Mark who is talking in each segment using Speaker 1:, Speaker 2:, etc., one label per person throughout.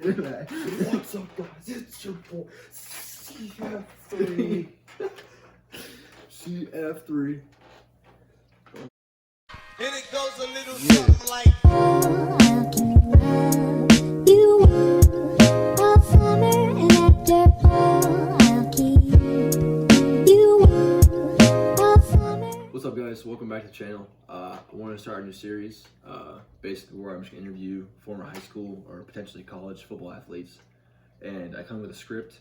Speaker 1: What's up, guys? It's your boy CF3. CF3.
Speaker 2: And it goes a little something like.
Speaker 3: I'll keep you all summer, and after I'll keep you all summer.
Speaker 1: What's up, guys? Welcome back to the channel. I wanted to start a new series, basically where I'm just going to interview former high school or potentially college football athletes. And I come with a script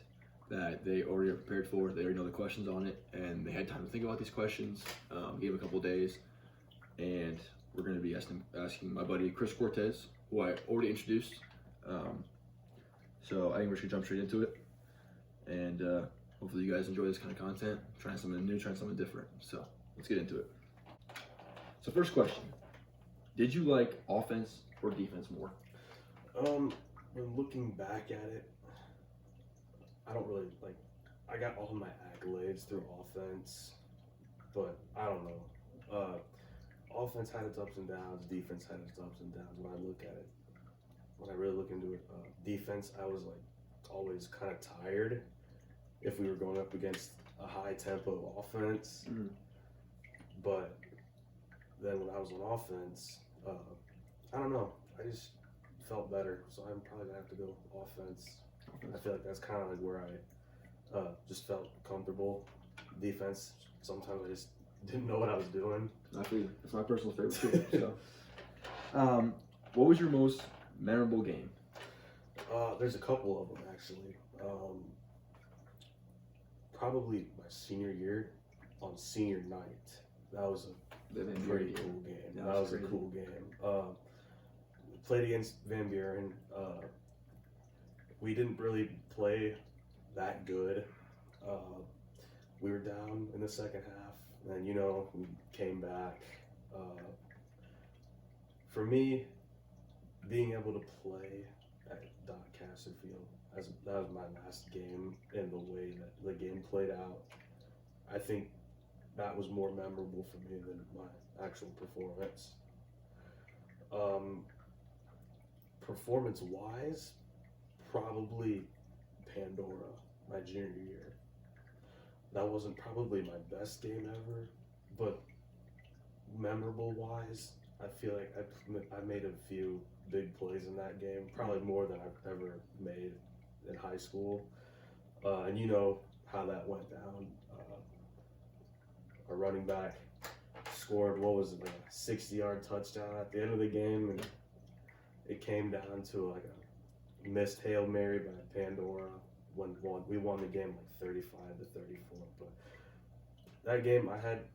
Speaker 1: that they already are prepared for. They already know the questions on it, and they had time to think about these questions. Gave them a couple of days, and we're going to be asking my buddy Chris Cortez, who I already introduced. So I think we're just going to jump straight into it, and hopefully you guys enjoy this kind of content, trying something new, trying something different. So let's get into it. So first question, did you like offense or defense more?
Speaker 4: When looking back at it, I don't really like. I got all my accolades through offense, but I don't know. Offense had its ups and downs. Defense had its ups and downs. When I look at it, when I really look into it, defense, I was like always kind of tired if we were going up against a high tempo offense.
Speaker 1: Mm-hmm.
Speaker 4: But then when I was on offense, I don't know. I just felt better, so I'm probably gonna have to go offense. I feel like that's kind of like where I just felt comfortable. Defense, sometimes I just didn't know what I was doing.
Speaker 1: I feel you. It's my personal favorite too. So, what was your most memorable game?
Speaker 4: There's a couple of them actually. Probably my senior year on senior night. That was a pretty cool game. That was a cool game. Played against Van Buren. We didn't really play that good. We were down in the second half, and we came back. For me, being able to play at Doncaster Field, that was my last game, and the way that the game played out, I think that was more memorable for me than my actual performance. Performance-wise, probably Pandora, my junior year. That wasn't probably my best game ever, but memorable-wise, I feel like I made a few big plays in that game, probably more than I've ever made in high school. And you know how that went down. Our running back scored, what was it, a 60-yard touchdown at the end of the game, and it came down to like a missed Hail Mary by Pandora. We won the game like 35-34. But that game, I had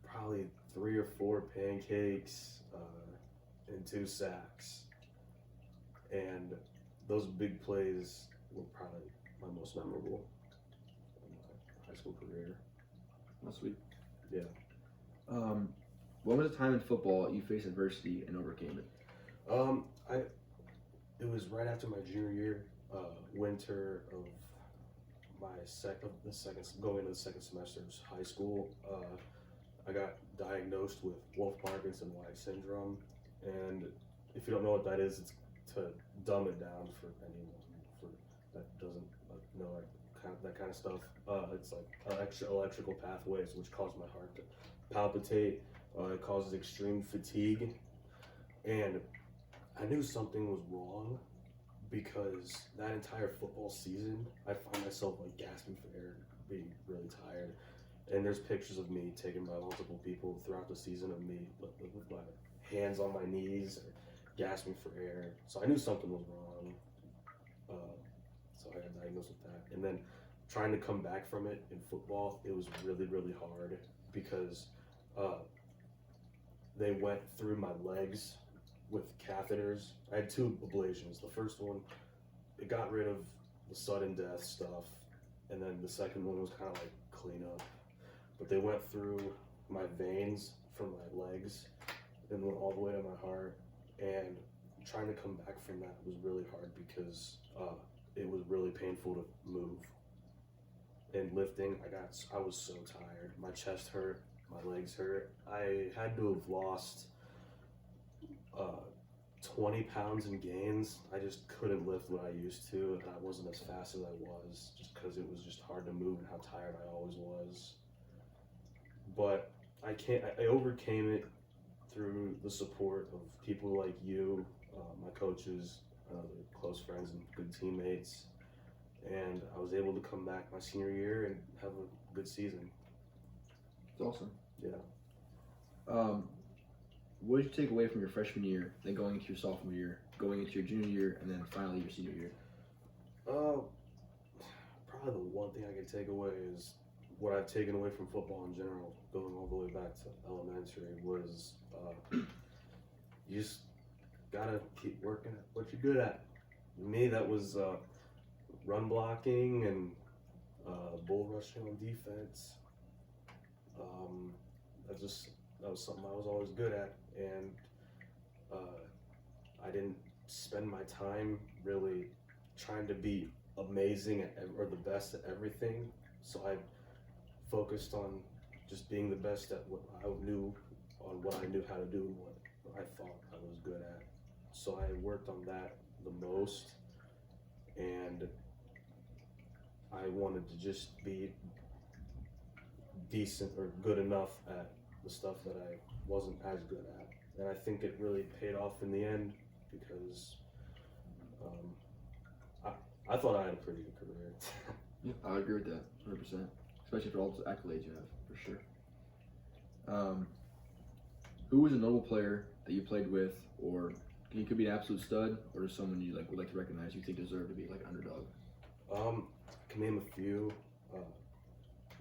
Speaker 4: probably 3 or 4 pancakes and 2 sacks, and those big plays were probably my most memorable in my high school career.
Speaker 1: That's sweet.
Speaker 4: Yeah.
Speaker 1: When was the time in football you faced adversity and overcame it?
Speaker 4: It was right after my junior year, winter of going into the second semester of high school. I got diagnosed with Wolff-Parkinson-White syndrome, and if you don't know what that is, it's to dumb it down for anyone that doesn't know that kind of stuff. It's like electrical pathways which cause my heart to palpitate. It causes extreme fatigue, and I knew something was wrong because that entire football season, I find myself like gasping for air, being really tired. And there's pictures of me taken by multiple people throughout the season of me with my hands on my knees, or gasping for air. So I knew something was wrong. So I got diagnosed with that. And then trying to come back from it in football, it was really, really hard because they went through my legs with catheters. I had 2 ablations. The first one, it got rid of the sudden death stuff, and then the second one was kind of like cleanup. But they went through my veins from my legs and went all the way to my heart, and trying to come back from that was really hard because it was really painful to move. And lifting, I was so tired. My chest hurt, my legs hurt. I had to have lost 20 pounds in gains. I just couldn't lift what I used to, and I wasn't as fast as I was just because it was just hard to move and how tired I always was. But I overcame it through the support of people like you, my coaches, other close friends and good teammates, and I was able to come back my senior year and have a good season.
Speaker 1: It's awesome.
Speaker 4: Yeah.
Speaker 1: What did you take away from your freshman year, then going into your sophomore year, going into your junior year, and then finally your senior year?
Speaker 4: Probably the one thing I can take away is what I've taken away from football in general, going all the way back to elementary, was you just gotta keep working at what you're good at. For me, that was run blocking and bull rushing on defense. That was something I was always good at, and I didn't spend my time really trying to be amazing or the best at everything. So I focused on just being the best at what I knew how to do and what I thought I was good at. So I worked on that the most, and I wanted to just be decent or good enough at the stuff that I wasn't as good at. And I think it really paid off in the end because I thought I had a pretty good career.
Speaker 1: Yeah, I agree with that, 100%. Especially for all the accolades you have, for sure. Who was a notable player that you played with, or he could be an absolute stud, or someone you would like to recognize you think deserved to be like an underdog?
Speaker 4: Can name a few.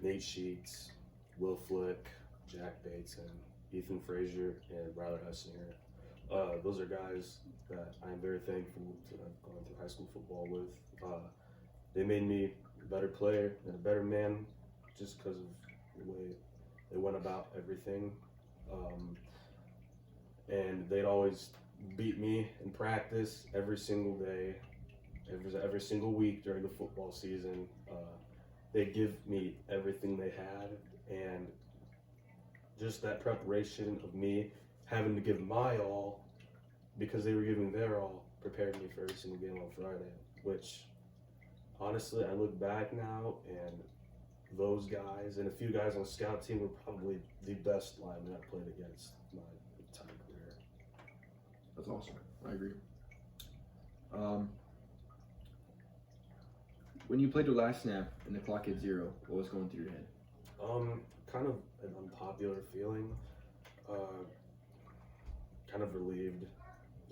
Speaker 4: Nate Sheets, Will Flick, Jack Bates, and Ethan Frazier, and Riley Hessinger. Those are guys that I'm very thankful to have gone through high school football with. They made me a better player and a better man just because of the way they went about everything. And they'd always beat me in practice every single day, every single week during the football season. They'd give me everything they had, and just that preparation of me having to give my all because they were giving their all prepared me for every single game on Friday, which honestly, I look back now, and those guys and a few guys on the scout team were probably the best linemen I played against my entire career.
Speaker 1: That's awesome. I agree. When you played your last snap and the clock hit 0, what was going through your head?
Speaker 4: Kind of an unpopular feeling. Kind of relieved.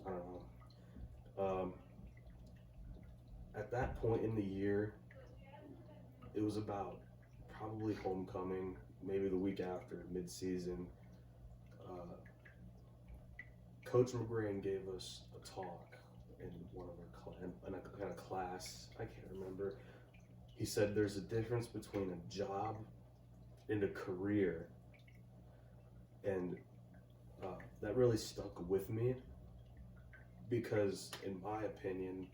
Speaker 4: I don't know. At that point in the year, it was about probably homecoming, maybe the week after, mid-season. Coach McGrain gave us a talk in one of our class. I can't remember. He said there's a difference between a job and a career, and that really stuck with me because, in my opinion,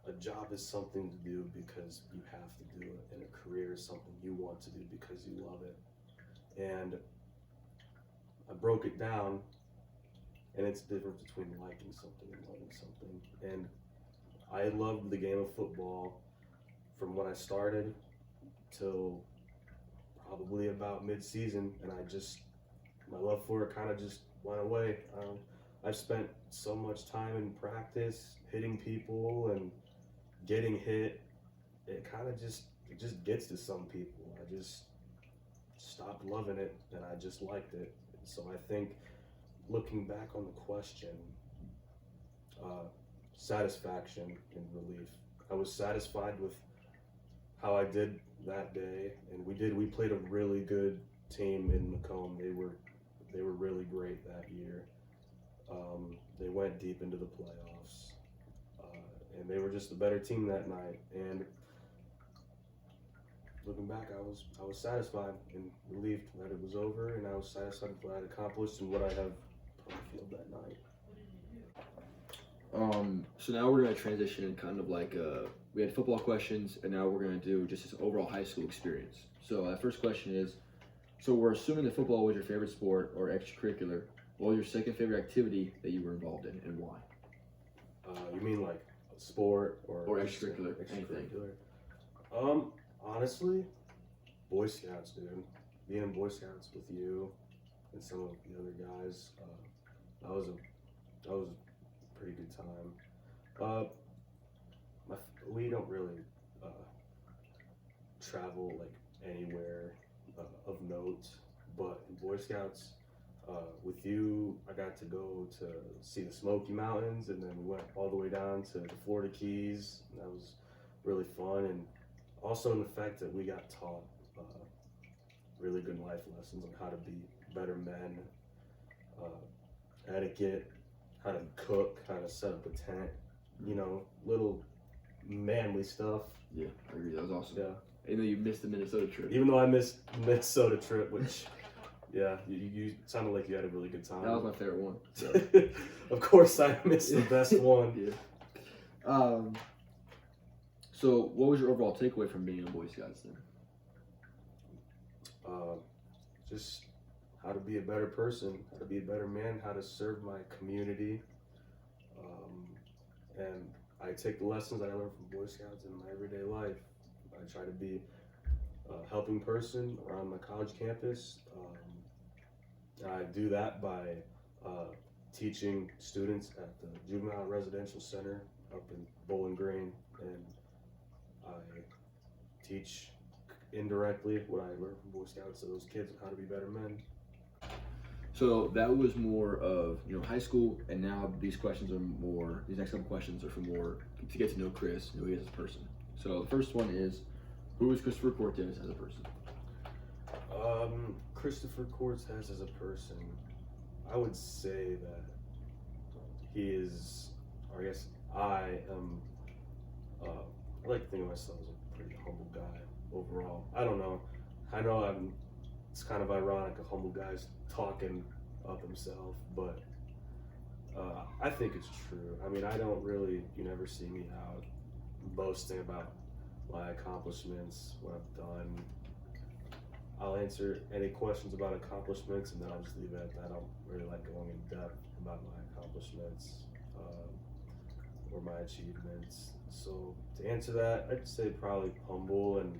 Speaker 4: a job is something to do because you have to do it, and a career is something you want to do because you love it. And I broke it down, and it's the difference between liking something and loving something. And I loved the game of football from when I started till probably about mid-season, and my love for it kind of just went away. I've spent so much time in practice hitting people and getting hit. It just gets to some people. I just stopped loving it, and I just liked it. So I think, looking back on the question, satisfaction and relief. I was satisfied with how I did that day, and we played a really good team in Macomb. They were really great that year. They went deep into the playoffs, and they were just a better team that night. And looking back, I was satisfied and relieved that it was over, and I was satisfied with what I had accomplished and what I have on the field that night.
Speaker 1: So now we're going to transition and kind of like, we had football questions, and now we're going to do just this overall high school experience. So the first question is, so we're assuming that football was your favorite sport or extracurricular. What was your second favorite activity that you were involved in, and why?
Speaker 4: You mean like a sport or
Speaker 1: Extracurricular, anything.
Speaker 4: Honestly, Boy Scouts, dude. Being in Boy Scouts with you and some of the other guys, that was a pretty good time. We don't really travel like anywhere of note, but in Boy Scouts, with you, I got to go to see the Smoky Mountains, and then we went all the way down to the Florida Keys. That was really fun, and also in the fact that we got taught really good life lessons on how to be better men, etiquette, how to cook, how to set up a tent, little manly stuff.
Speaker 1: Yeah, I agree. That was awesome.
Speaker 4: Yeah.
Speaker 1: Even though you missed the Minnesota trip.
Speaker 4: Even though I missed the Minnesota trip, which, yeah, you sounded like you had a really good time.
Speaker 1: That was my favorite one. So.
Speaker 4: Of course, I missed the best one.
Speaker 1: Yeah. So, what was your overall takeaway from being in Boy Scouts then?
Speaker 4: Just how to be a better person, how to be a better man, how to serve my community. And I take the lessons that I learned from Boy Scouts in my everyday life. I try to be a helping person around my college campus. I do that by teaching students at the Juvenile Residential Center up in Bowling Green, and I teach indirectly what I learned from Boy Scouts to those kids on how to be better men.
Speaker 1: So that was more of high school, and now these next couple questions are for more to get to know Chris, who he is as a person. So the first one is, who is Christopher Cortez as a person?
Speaker 4: Christopher Cortez as a person, I would say that he is, or I guess I am, I like to think of myself as a pretty humble guy overall. I don't know. I know it's kind of ironic a humble guy's talking up himself, but I think it's true. I mean, you never see me out boasting about my accomplishments, what I've done. I'll answer any questions about accomplishments, and then I'll just leave it at that. I don't really like going in depth about my accomplishments or my achievements. So to answer that, I'd say probably humble and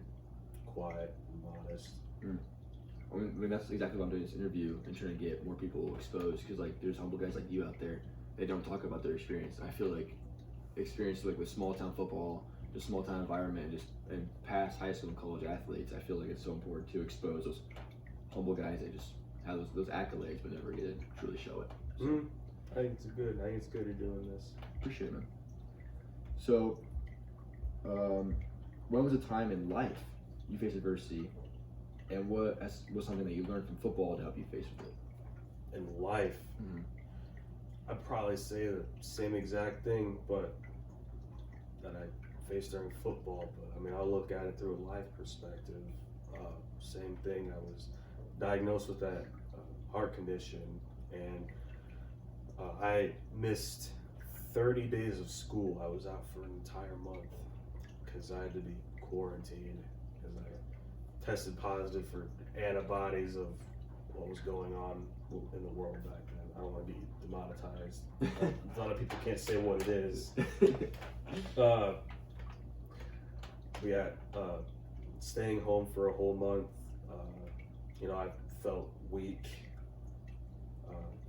Speaker 4: quiet and modest.
Speaker 1: I mean, that's exactly why I'm doing this interview and trying to get more people exposed, because there's humble guys like you out there. They don't talk about their experience. I feel like experience with small town football, just small town environment, and past high school and college athletes. I feel like it's so important to expose those humble guys that just have those accolades but never get to truly show it. So,
Speaker 4: I think it's good. You're doing this.
Speaker 1: Appreciate it, man. So, when was a time in life you faced adversity, and what was something that you learned from football to help you face with it?
Speaker 4: In life, I'd probably say the same exact thing, but that I faced during football. But I mean, I'll look at it through a life perspective. Same thing. I was diagnosed with that heart condition, and I missed 30 days of school. I was out for an entire month because I had to be quarantined because I tested positive for antibodies of what was going on in the world back then. I don't want to be demonetized. A lot of people can't say what it is. We had staying home for a whole month. I felt weak.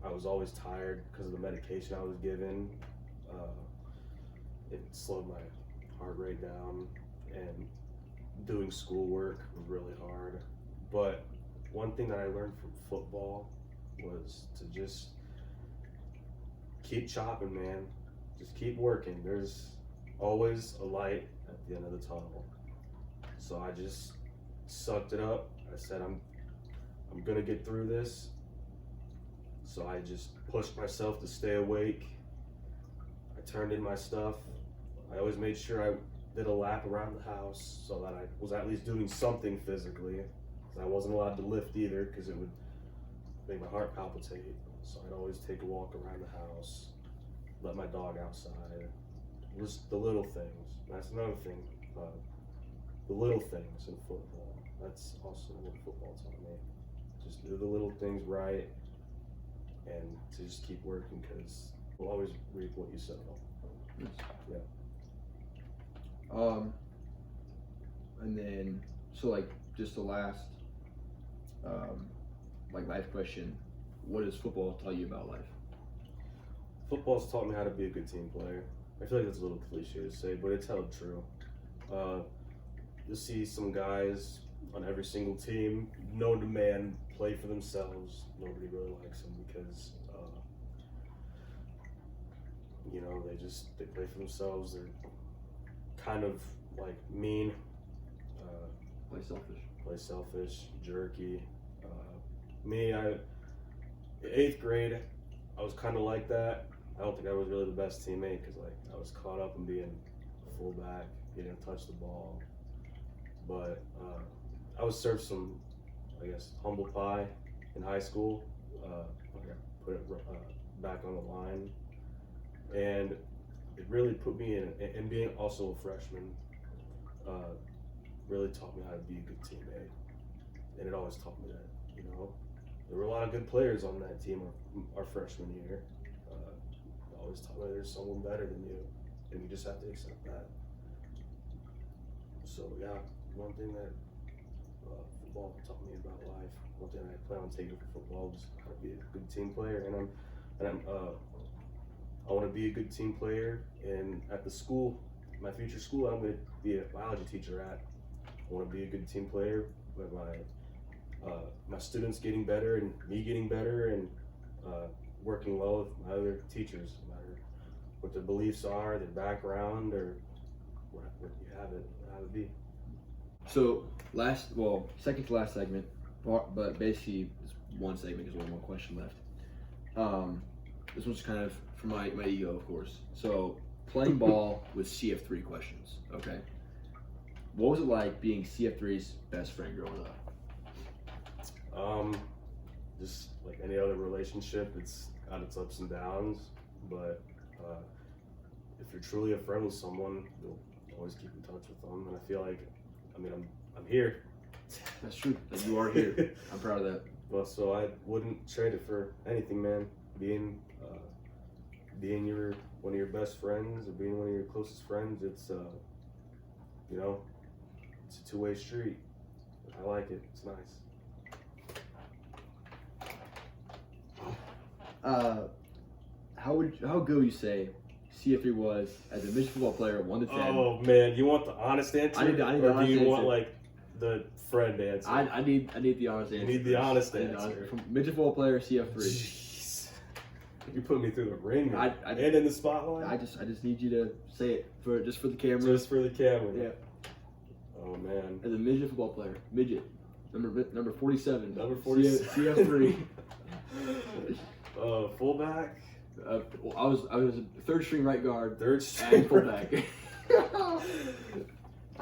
Speaker 4: I was always tired because of the medication I was given. It slowed my heart rate down, and doing schoolwork was really hard. But one thing that I learned from football was to just keep chopping, man. Just keep working. There's always a light at the end of the tunnel. So I just sucked it up. I said, I'm gonna get through this. So I just pushed myself to stay awake. I turned in my stuff. I always made sure I did a lap around the house so that I was at least doing something physically. I wasn't allowed to lift either because it would make my heart palpitate. So I'd always take a walk around the house, let my dog outside. Just the little things. That's another thing. The little things in football. That's also what football taught me. Just do the little things right. and to just keep working because we'll always reap what you sow. Yeah.
Speaker 1: And then so like just the last like life question, what does football tell you about life?
Speaker 4: Football's taught me how to be a good team player. I feel like that's a little cliche to say, but it's held true. You'll see some guys on every single team, known to man, play for themselves. Nobody really likes them because, they play for themselves. They're kind of like mean. Play selfish, jerky. Me, in 8th grade, I was kind of like that. I don't think I was really the best teammate because I was caught up in being a fullback, getting to touch the ball. But I was served some, humble pie in high school. I put it back on the line, and it really put me in. And being also a freshman, really taught me how to be a good teammate, and it always taught me that. There were a lot of good players on that team our freshman year. It always taught me there's someone better than you, and you just have to accept that. So yeah, one thing that football taught me about life, one thing I plan on taking from football is how to be a good team player, and I want to be a good team player. And at the school, my future school, I'm going to be a biology teacher at. I want to be a good team player, but my students getting better and me getting better and working well with my other teachers, no matter what their beliefs are, their background, or what you have it be.
Speaker 1: So second to last segment, but basically it's one segment because one more question left. This one's kind of for my ego, of course. So playing ball with CF3 questions, okay? What was it like being CF3's best friend growing up?
Speaker 4: Just like any other relationship, it's got its ups and downs, but if you're truly a friend with someone, you'll always keep in touch with them. And I feel like, I'm here.
Speaker 1: That's true. You are here. I'm proud of that.
Speaker 4: Well, so I wouldn't trade it for anything, man. Being one of your best friends or being one of your closest friends, it's it's a two-way street. I like it. It's nice.
Speaker 1: How good would you say CF3 was as a midget football player, 1 to 10?
Speaker 4: Oh man, you want the honest answer?
Speaker 1: I need the
Speaker 4: or
Speaker 1: honest
Speaker 4: do you
Speaker 1: answer.
Speaker 4: want like the friend answer?
Speaker 1: I need the honest answer.
Speaker 4: You need the honest answer.
Speaker 1: From midget football player CF3.
Speaker 4: Jeez. You put me through the ring
Speaker 1: I
Speaker 4: and in the spotlight.
Speaker 1: I just need you to say it for the camera.
Speaker 4: Just for the camera.
Speaker 1: Yeah.
Speaker 4: Oh man.
Speaker 1: As a midget football player, number 47.
Speaker 4: Number 47.
Speaker 1: CF3.
Speaker 4: Fullback.
Speaker 1: I was a third string right guard.
Speaker 4: Third string
Speaker 1: and fullback.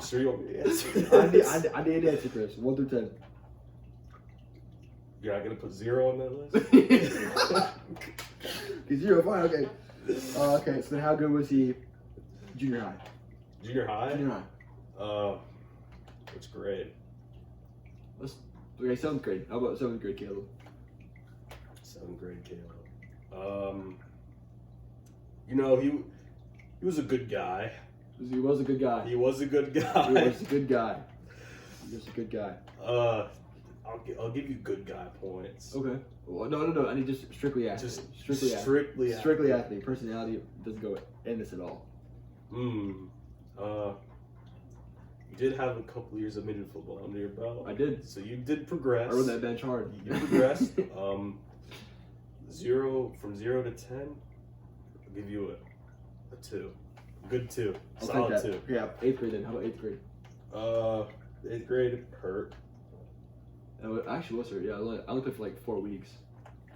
Speaker 4: Sure you want me to answer this?
Speaker 1: I need an answer, Chris. 1 through 10.
Speaker 4: You're not gonna put 0 on that list?
Speaker 1: 0, fine, okay. Okay, so then how good was he junior high?
Speaker 4: Junior high?
Speaker 1: Junior high.
Speaker 4: Which grade?
Speaker 1: Okay, 7th grade. How about 7th grade, Caleb?
Speaker 4: 7th grade, Caleb. He was a good guy.
Speaker 1: He was a good guy.
Speaker 4: He was a good guy.
Speaker 1: He was a good guy. He was a good guy.
Speaker 4: I'll give you good guy points.
Speaker 1: Okay. Well, no. I need just strictly athlete.
Speaker 4: Just
Speaker 1: strictly athlete. Personality doesn't go in this at all.
Speaker 4: You did have a couple years of midget football under your belt.
Speaker 1: I did.
Speaker 4: So you did progress.
Speaker 1: I rode that bench hard.
Speaker 4: You progressed. From 0 to 10, I'll give you a 2. Good 2.
Speaker 1: I'll
Speaker 4: Solid
Speaker 1: take that.
Speaker 4: 2.
Speaker 1: Yeah, 8th grade then. How about 8th grade?
Speaker 4: 8th grade hurt.
Speaker 1: Actually, was hurt. Yeah, I only played for like 4 weeks.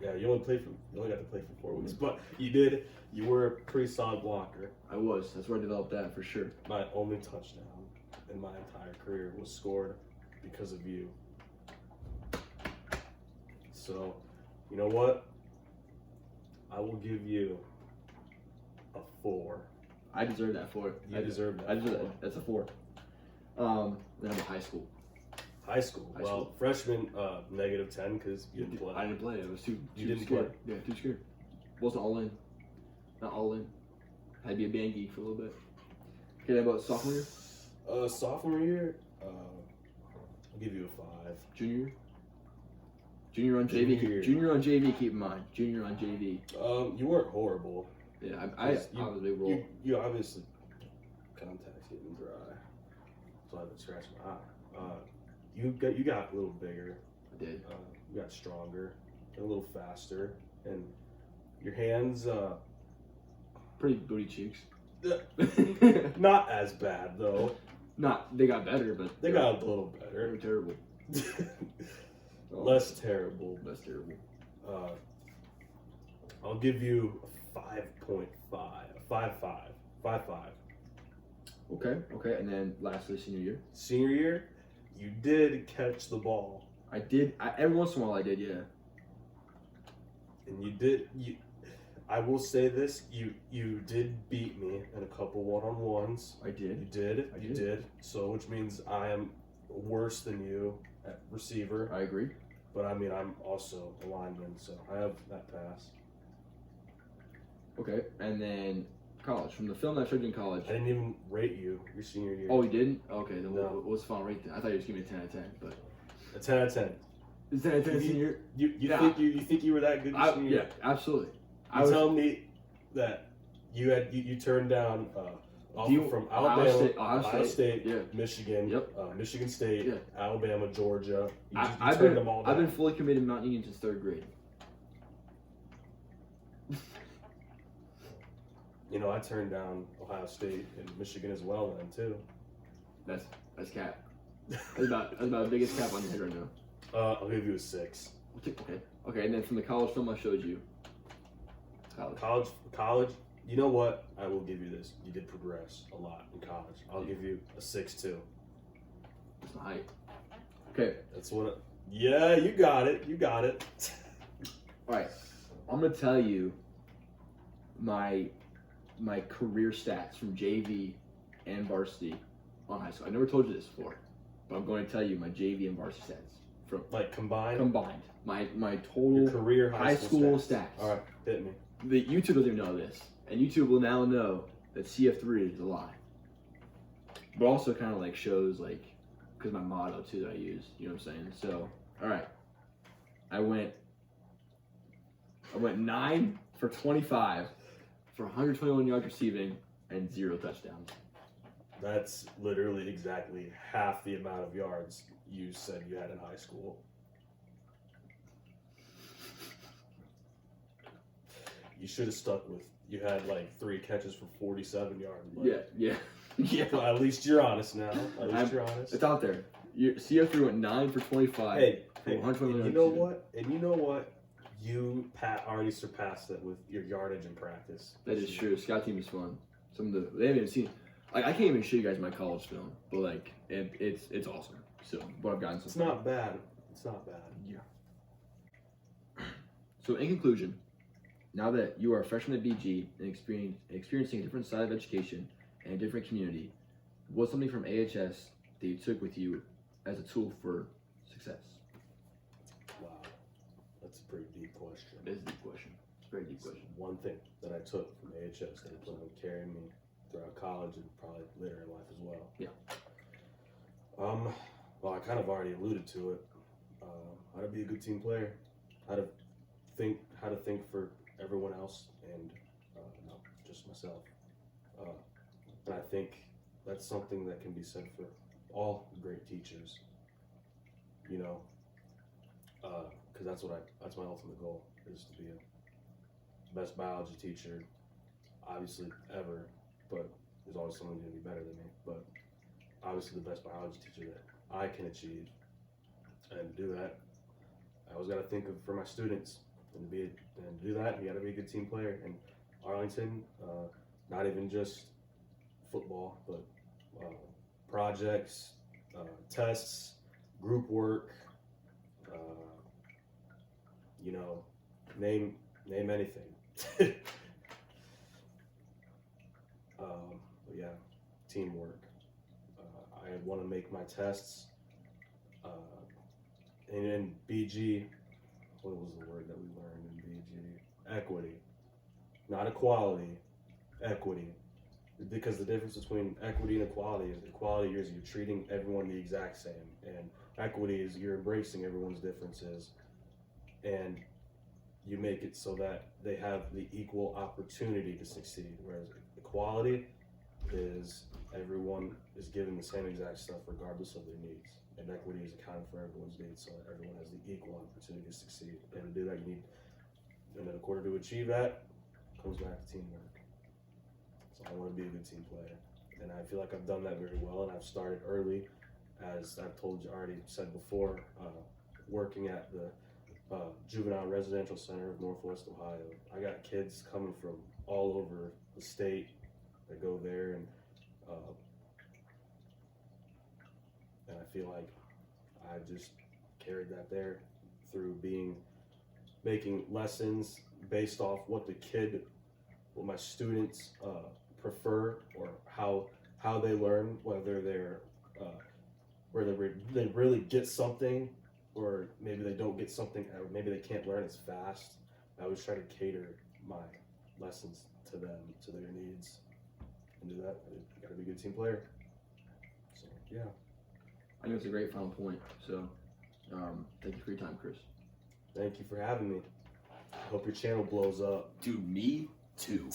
Speaker 4: Yeah, you only got to play for 4 weeks, but you were a pretty solid blocker.
Speaker 1: I was. That's where I developed that for sure.
Speaker 4: My only touchdown in my entire career was scored because of you. So, you know what? I will give you a 4.
Speaker 1: I deserve that 4.
Speaker 4: You deserve that.
Speaker 1: That's a 4. Then I'm in high school.
Speaker 4: High school.
Speaker 1: High
Speaker 4: Well,
Speaker 1: school.
Speaker 4: freshman, -10 because you didn't play.
Speaker 1: I didn't play. I was too.
Speaker 4: You
Speaker 1: too
Speaker 4: didn't
Speaker 1: scared.
Speaker 4: play?
Speaker 1: Yeah, too scared. Wasn't all in. Not all in. Had to be a band geek for a little bit. Okay, then about sophomore year,
Speaker 4: Sophomore year, I'll give you a 5.
Speaker 1: junior year, junior on
Speaker 4: Junior
Speaker 1: JV.
Speaker 4: year.
Speaker 1: Junior on JV. Keep in mind, junior on JV.
Speaker 4: You weren't horrible.
Speaker 1: Yeah, I was a big role.
Speaker 4: You obviously contacts getting dry, so I've been scratching my eye. You got a little bigger.
Speaker 1: I did.
Speaker 4: You got stronger, and a little faster, and your hands
Speaker 1: Pretty booty cheeks.
Speaker 4: not as bad though.
Speaker 1: Not. They got better, but
Speaker 4: They got a little
Speaker 1: they were
Speaker 4: better.
Speaker 1: terrible.
Speaker 4: Less terrible.
Speaker 1: Less terrible.
Speaker 4: I'll give you a 5.5, 5.5.
Speaker 1: Okay, and then lastly, senior year.
Speaker 4: Senior year, you did catch the ball,
Speaker 1: I did. Every once in a while, I did. Yeah.
Speaker 4: and you did. I will say this: you did beat me in a couple one-on-ones.
Speaker 1: I did.
Speaker 4: You did.
Speaker 1: I
Speaker 4: You
Speaker 1: did.
Speaker 4: did. So, which means I am worse than you at receiver.
Speaker 1: I agree.
Speaker 4: But I mean, I'm also a lineman, so I have that pass.
Speaker 1: Okay, and then college. From the film I showed you in college.
Speaker 4: I didn't even rate you your senior year.
Speaker 1: Oh, you didn't? Okay, then
Speaker 4: No.
Speaker 1: what was the final rate then? I thought you were just giving me a 10 out of 10, but
Speaker 4: A 10 out of 10.
Speaker 1: is 10 out of 10
Speaker 4: You-
Speaker 1: senior year?
Speaker 4: You
Speaker 1: Yeah.
Speaker 4: think you were that good your senior
Speaker 1: Yeah,
Speaker 4: year?
Speaker 1: absolutely.
Speaker 4: You tell me that you turned down offer from Alabama, Ohio State,
Speaker 1: yeah.
Speaker 4: Michigan,
Speaker 1: Yep.
Speaker 4: Michigan State,
Speaker 1: Yeah.
Speaker 4: Alabama, Georgia. You
Speaker 1: I've
Speaker 4: turned
Speaker 1: been
Speaker 4: them all down.
Speaker 1: I've been fully committed to Mount Union since 3rd grade.
Speaker 4: You know, I turned down Ohio State and Michigan as well then too.
Speaker 1: That's cap. That's about the biggest cap on your head right now.
Speaker 4: I'll give you a 6.
Speaker 1: Okay, and then from the college film I showed you.
Speaker 4: College. You know what? I will give you this. You did progress a lot in college. I'll give you a 6 too.
Speaker 1: That's the height. Okay,
Speaker 4: That's what. Yeah, you got it. You got it.
Speaker 1: all right. I'm gonna tell you my career stats from JV and varsity on high school. I never told you this before, but I'm going to tell you my JV and varsity stats from
Speaker 4: Like combined.
Speaker 1: My total
Speaker 4: Your career
Speaker 1: high school stats.
Speaker 4: All right, hit me.
Speaker 1: The YouTube doesn't even know this, and YouTube will now know that CF3 is a lie. But also kind of like shows like, because my motto too that I use. You know what I'm saying? So, all right, I went 9 for 25 for 121 yards receiving and 0 touchdowns.
Speaker 4: That's literally exactly half the amount of yards you said you had in high school. You should have stuck with. You had like 3 catches for 47 yards. But
Speaker 1: Yeah.
Speaker 4: Well, at least you're honest now. At least you're honest.
Speaker 1: It's out there. CF3 went 9 for 25.
Speaker 4: Hey,
Speaker 1: for
Speaker 4: and
Speaker 1: 121
Speaker 4: you know
Speaker 1: yards
Speaker 4: what? And you know what? You already surpassed it with your yardage in practice.
Speaker 1: That is true. Scout team is fun. They haven't even seen. Like I can't even show you guys my college film, but like it's awesome. So what I've gotten so
Speaker 4: It's
Speaker 1: far.
Speaker 4: not bad. It's not bad.
Speaker 1: Yeah. So in conclusion, now that you are a freshman at BG and experiencing a different side of education and a different community, what's something from AHS that you took with you as a tool for success?
Speaker 4: Wow, that's a pretty deep question.
Speaker 1: It is a deep question. It's a very deep question.
Speaker 4: One thing that I took from AHS that I plan on carrying me throughout college and probably later in life as well.
Speaker 1: Yeah.
Speaker 4: Well, I kind of already alluded to it. How to be a good team player, how to think for everyone else, and not just myself. And I think that's something that can be said for all great teachers. You know, because that's my ultimate goal is to be a best biology teacher, obviously ever, but there's always someone going to be better than me. But obviously the best biology teacher that I can achieve, and to do that, I always got to think for my students, and to do that, you got to be a good team player. And Arlington, not even just football, but projects, tests, group work. You know, name anything. But yeah, teamwork. I want to make my tests And in BG, what was the word that we learned in BG? Equity. Not equality, equity. Because the difference between equity and equality is you're treating everyone the exact same. And equity is you're embracing everyone's differences. And you make it so that they have the equal opportunity to succeed. Whereas equality is everyone is given the same exact stuff regardless of their needs. And equity is accounting for everyone's needs so that everyone has the equal opportunity to succeed. And to do that, you need, and in order to achieve that, comes back to teamwork. So I want to be a good team player. And I feel like I've done that very well, and I've started early, as I've told you already said before, working at the Juvenile Residential Center of Northwest Ohio. I got kids coming from all over the state that go there, and I feel like I just carried that there through making lessons based off what my students prefer, or how they learn, whether they really get something, or maybe they don't get something, or maybe they can't learn as fast. I always try to cater my lessons to them, to their needs, and do that. You gotta be a good team player. So yeah.
Speaker 1: I think it's a great final point. So, thank you for your time, Chris.
Speaker 4: Thank you for having me. I hope your channel blows up.
Speaker 5: Dude, me too.